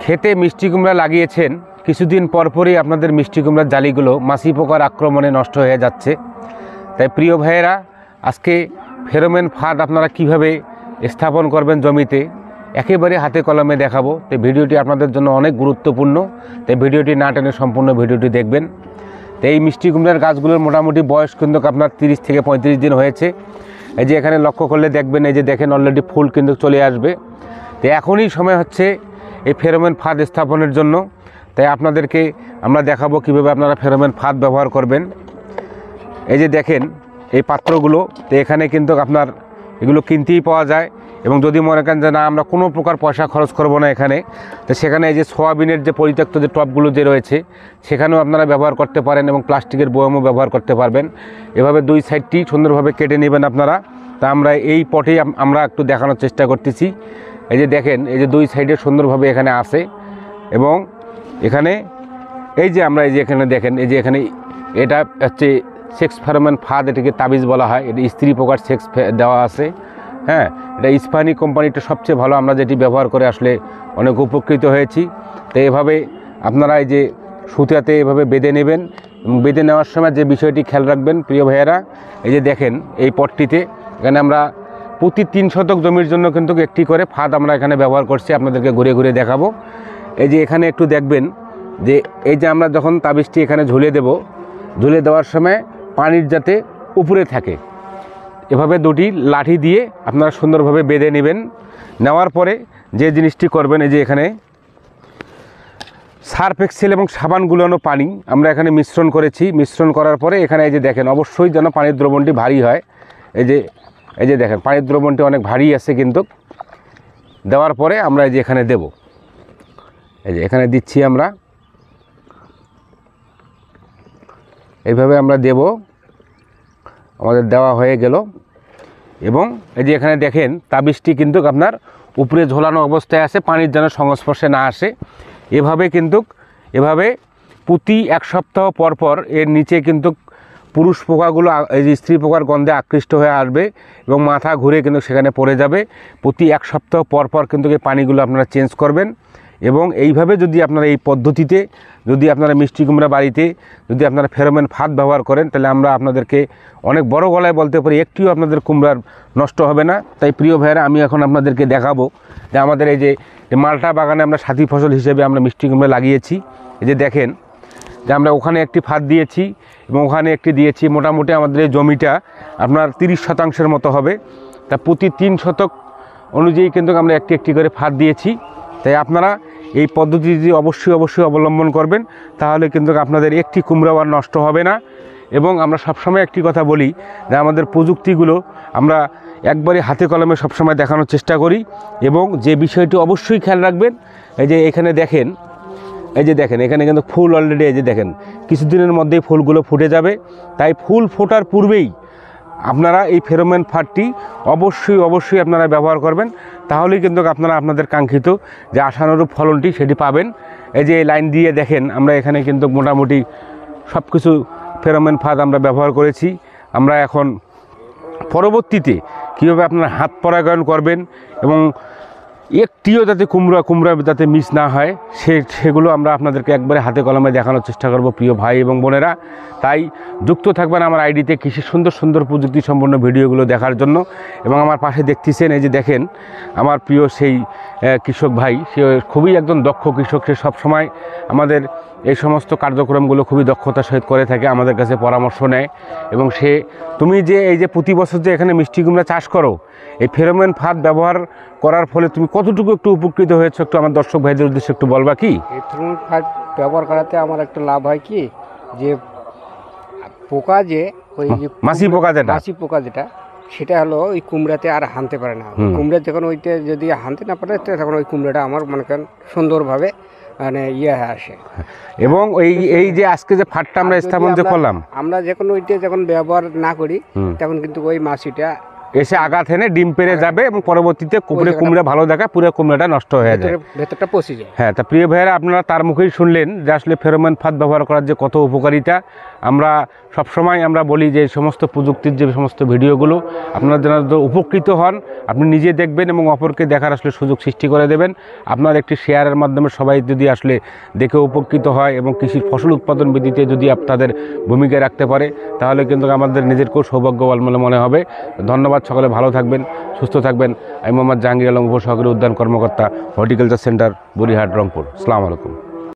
খেতে মিষ্টি কুমড়া লাগিয়েছেন, কিছুদিন পরপরই আপনাদের মিষ্টি কুমড়ার জালিগুলো মাছি পোকার আক্রমণে নষ্ট হয়ে যাচ্ছে। তাই প্রিয় ভাইয়েরা, আজকে ফেরোমেন ফাঁদ আপনারা কিভাবে স্থাপন করবেন জমিতে একেবারে হাতে কলমে দেখাবো। তাই ভিডিওটি আপনাদের জন্য অনেক গুরুত্বপূর্ণ, তাই ভিডিওটি না টেনে সম্পূর্ণ ভিডিওটি দেখবেন। তো এই মিষ্টি কুমড়ার গাছগুলোর মোটামুটি বয়স কিন্তু আপনার 30 থেকে 35 দিন হয়েছে। এই যে এখানে লক্ষ্য করলে দেখবেন, এই যে দেখেন অলরেডি ফুল কিন্তু চলে আসবে। তো এখনই সময় হচ্ছে এই ফেরোমেন ফাঁদ স্থাপনের জন্য। তাই আপনাদেরকে আমরা দেখাবো কীভাবে আপনারা ফেরোমেন ফাঁদ ব্যবহার করবেন। এই যে দেখেন এই পাত্রগুলো, তো এখানে কিন্তু আপনার এগুলো কিনতেই পাওয়া যায়। এবং যদি মনে করেন যে না আমরা কোনো প্রকার পয়সা খরচ করব না এখানে, তো সেখানে এই যে সোয়াবিনের যে পরিত্যক্ত যে টবগুলো যে রয়েছে সেখানেও আপনারা ব্যবহার করতে পারেন এবং প্লাস্টিকের বয়ামও ব্যবহার করতে পারবেন। এভাবে দুই সাইডটি সুন্দরভাবে কেটে নেবেন আপনারা। তা আমরা এই পটেই আমরা একটু দেখানোর চেষ্টা করতেছি। এই যে দেখেন, এই যে দুই সাইডে সুন্দরভাবে এখানে আসে এবং এখানে এই যে আমরা এই যে এখানে দেখেন, এই যে এখানে এটা হচ্ছে সেক্স ফেরোমেন ফাঁদ, এটাকে তাবিজ বলা হয়। এটা স্ত্রী পোকার সেক্স দেওয়া আছে। হ্যাঁ, এটা ইস্পানি কোম্পানিটা সবচেয়ে ভালো, আমরা যেটি ব্যবহার করে আসলে অনেক উপকৃত হয়েছি। তো এভাবে আপনারা এই যে সুতাতে এভাবে বেঁধে নেবেন। বেঁধে নেওয়ার সময় যে বিষয়টি খেয়াল রাখবেন প্রিয় ভাইয়েরা, এই যে দেখেন এই পটটিতে এখানে আমরা প্রতি 3 শতক জমির জন্য কিন্তু একটি করে ফাঁদ আমরা এখানে ব্যবহার করছি। আপনাদেরকে ঘুরে ঘুরে দেখাবো। এই যে এখানে একটু দেখবেন যে এই যে আমরা যখন তাবিজটি এখানে ঝুলে দেব, ঝুলে দেওয়ার সময় পানির যাতে উপরে থাকে, এভাবে দুটি লাঠি দিয়ে আপনারা সুন্দরভাবে বেঁধে নেবেন। নেওয়ার পরে যে জিনিসটি করবেন, এই যে এখানে সার্ফ এক্সেল এবং সাবান গুলানো পানি আমরা এখানে মিশ্রণ করেছি। মিশ্রণ করার পরে এখানে এই যে দেখেন, অবশ্যই যেন পানির দ্রবণটি ভারী হয়। এই যে দেখেন পানির দ্রবণটি অনেক ভারী আছে কিন্তু। দেওয়ার পরে আমরা এই যে এখানে দেব, এই যে এখানে দিচ্ছি আমরা, এইভাবে আমরা দেব। আমাদের দেওয়া হয়ে গেল এবং এই যে এখানে দেখেন তাবিজটি কিন্তু আপনার উপরে ঝোলানো অবস্থায় আছে, পানির যেন সংস্পর্শে না আসে। এভাবে প্রতি 1 সপ্তাহ পর পর এর নিচে কিন্তু পুরুষ পোকাগুলো এই যে স্ত্রী পোকার গন্ধে আকৃষ্ট হয়ে আসবে এবং মাথা ঘুরে কিন্তু সেখানে পড়ে যাবে। প্রতি 1 সপ্তাহ পর পর কিন্তু এই পানিগুলো আপনারা চেঞ্জ করবেন। এবং এইভাবে যদি আপনারা এই পদ্ধতিতে যদি আপনারা মিষ্টি কুমড়া বাড়িতে যদি আপনারা ফেরোমেন ফাঁদ ব্যবহার করেন, তাহলে আমরা আপনাদেরকে অনেক বড় গলায় বলতে পারি একটিও আপনাদের কুমড়ার নষ্ট হবে না। তাই প্রিয় ভাইয়েরা, আমি এখন আপনাদেরকে দেখাবো যে আমাদের এই যে মালটা বাগানে আমরা সাথী ফসল হিসেবে আমরা মিষ্টি কুমড়া লাগিয়েছি। এই যে দেখেন যে আমরা ওখানে একটি ফাঁদ দিয়েছি এবং ওখানে একটি দিয়েছি। মোটামুটি আমাদের এই জমিটা আপনার 30 শতাংশের মতো হবে। তা প্রতি 3 শতক অনুযায়ী কিন্তু আমরা একটি একটি করে ফাঁদ দিয়েছি। তাই আপনারা এই পদ্ধতিটি অবশ্যই অবলম্বন করবেন, তাহলে কিন্তু আপনাদের একটি কুমড়াও আর নষ্ট হবে না। এবং আমরা সবসময় একটি কথা বলি যে আমাদের প্রযুক্তিগুলো আমরা একবারে হাতে কলমে সবসময় দেখানোর চেষ্টা করি। এবং যে বিষয়টি অবশ্যই খেয়াল রাখবেন, এই যে এখানে দেখেন, এই যে দেখেন এখানে কিন্তু ফুল অলরেডি, এই যে দেখেন কিছুদিনের মধ্যেই ফুলগুলো ফুটে যাবে। তাই ফুল ফোটার পূর্বেই আপনারা এই ফেরোমেন ফাঁদটি অবশ্যই আপনারা ব্যবহার করবেন, তাহলেই কিন্তু আপনারা আপনাদের কাঙ্ক্ষিত যে আশানুরূপ ফলনটি সেটি পাবেন। এই যে লাইন দিয়ে দেখেন আমরা এখানে কিন্তু মোটামুটি সব কিছু ফেরোমেন ফাঁদ আমরা ব্যবহার করেছি। আমরা এখন পরবর্তীতে কীভাবে আপনারা হাত পরাগায়ন করবেন এবং একটিও যাতে কুমড়া যাতে মিস না হয় সেগুলো আমরা আপনাদেরকে একবারে হাতে কলমে দেখানোর চেষ্টা করব প্রিয় ভাই এবং বোনেরা। তাই যুক্ত থাকবেন আমার আইডিতে কৃষি সুন্দর প্রযুক্তি সম্পন্ন ভিডিওগুলো দেখার জন্য। এবং আমার পাশে দেখতেছেন, এই যে দেখেন আমার প্রিয় সেই কৃষক ভাই, সে খুবই একজন দক্ষ কৃষক। সে সবসময় আমাদের এই সমস্ত কার্যক্রমগুলো খুবই দক্ষতার সহিত করে থাকে, আমাদের কাছে পরামর্শ নেয়। এবং তুমি যে এই যে প্রতি বছর যে এখানে মিষ্টি কুমড়া চাষ করো, এই ফেরোমেন ফাঁদ ব্যবহার করার ফলে তুমি কতটুকু একটু উপকৃত হয়েছো, একটু আমার দর্শক ভাইদের উদ্দেশ্যে একটু বলবা কি? এই ফেরোমেন ফাঁদ ব্যবহার করাতে আমার একটা লাভ হয় কি, যে পোকা যে ওই যে মাছি পোকা যেটা সেটা হলো ওই কুমড়াতে আর হানতে পারে না। কুমড়া যখন ওইটা যদি হানতে না পারে তখন ওই কুমড়াটা আমার মনে করেন সুন্দরভাবে মানে আসে। এবং এই যে আজকে যে ফাঁদটা আমরা স্থাপন যে করলাম, আমরা যখন ওইটা যখন ব্যবহার না করি তখন কিন্তু ওই মাছিটা এসে আঘাত এনে ডিম পেড়ে যাবে এবং পরবর্তীতে কুমড়ে কুমড়া ভালো দেখায় পুরো কুমড়াটা নষ্ট হয়ে যায়। ভেতরটা পচে যায়। হ্যাঁ, তা প্রিয় ভাইয়েরা, আপনারা তার মুখেই শুনলেন যে আসলে ফেরোমন ফাঁদ ব্যবহার করার যে কত উপকারিতা। আমরা সবসময় আমরা বলি যে এই সমস্ত প্রযুক্তির যে সমস্ত ভিডিওগুলো আপনারা যেন উপকৃত হন, আপনি নিজে দেখবেন এবং অপরকে দেখার আসলে সুযোগ সৃষ্টি করে দেবেন। আপনার একটি শেয়ারের মাধ্যমে সবাই যদি আসলে দেখে উপকৃত হয় এবং কৃষির ফসল উৎপাদন বৃদ্ধিতে যদি আপনাদের ভূমিকা রাখতে পারে, তাহলে কিন্তু আমাদের নিজেরকেও সৌভাগ্যবান বলে মনে হবে। ধন্যবাদ, সকলে ভালো থাকবেন, সুস্থ থাকবেন। আমি মোহাম্মদ জাহাঙ্গীর আলম, উপসহকারী উদ্যান কর্মকর্তা, হর্টিকালচার সেন্টার, বুড়িহাট, রংপুর। আসসালামু আলাইকুম।